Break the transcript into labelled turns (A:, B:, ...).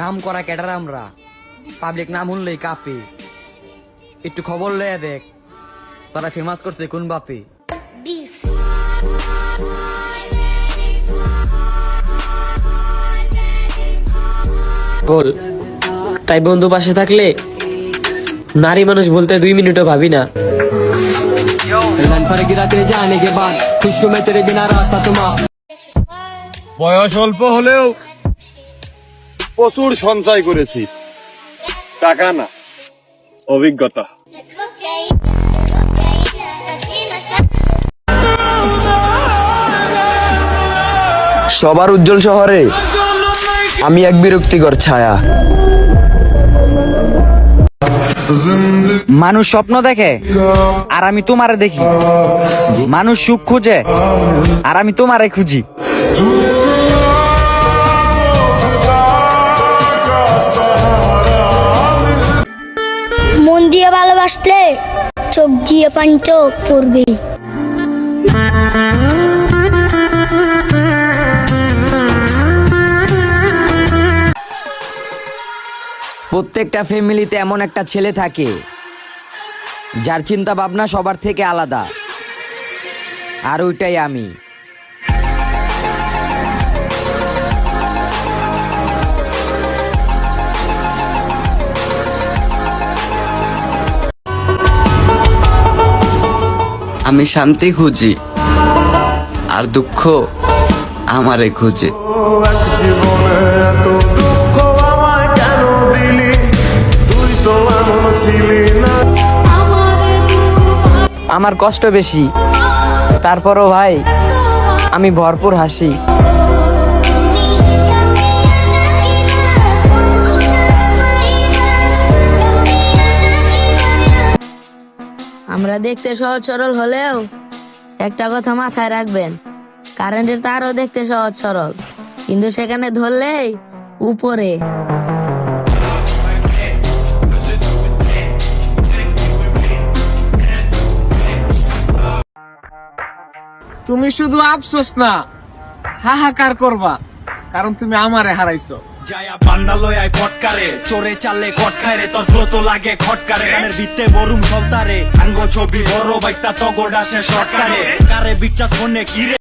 A: নাম করা ক্যাডার আমরা, পাবলিক নাম শুনলেই কাঁপে। একটু খবর লয়ে দেখ তারা ফেমাস করছে কোন বাপে।
B: গোল তাই বন্ধু পাশে থাকলে নারী মানুষ বলতে 2 মিনিটও ভাবি না।
C: বয়স অল্প হলেও প্রচুর সঞ্চয় করেছি, টাকা না অভিজ্ঞতা।
D: সবার উজ্জ্বল শহরে আমি এক বিরক্তিকর ছায়া।
E: মানুষ স্বপ্ন দেখে আর আমি তোমারে দেখি, মানুষ সুখ খুঁজে আর আমি তোমারে খুঁজি।
F: মন দিয়ে ভালোবাসলে চোখ দিয়ে পানি তো পড়বেই।
E: প্রত্যেকটা ফ্যামিলিতে এমন একটা ছেলে থাকে যার চিন্তা ভাবনা সবার থেকে আলাদা, আর ওইটাই আমি।
D: আমি শান্তি খুঁজি আর দুঃখ আমারে খুঁজে।
G: জীবনে এত দুঃখ আমায় কেন দিলি, তুই তো এমন ছিলি না।
B: আমার কষ্ট বেশি, তারপরও ভাই আমি ভরপুর হাসি।
H: আমরা দেখতে সহজ সরল হলেও একটা কথা মাথায় রাখবেন, কারেন্টের তারও দেখতে সহজ সরল, কিন্তু সেখানে ধরলেই উপরে।
C: তুমি শুধু আফসোস না হাহাকার করবা, কারণ তুমি আমারে হারাইছো।
I: যায়া বান্দালয় আই ফটকারে চোরে চালে খটকারে তোর ফ্লো তো লাগে খটকারে গানের ভিত্তে বরুম সলতারে আঙ্গ ছবি বড় বাইস্তা তগোডা সে শটকারে কারে বিচাস ফোনে কিরে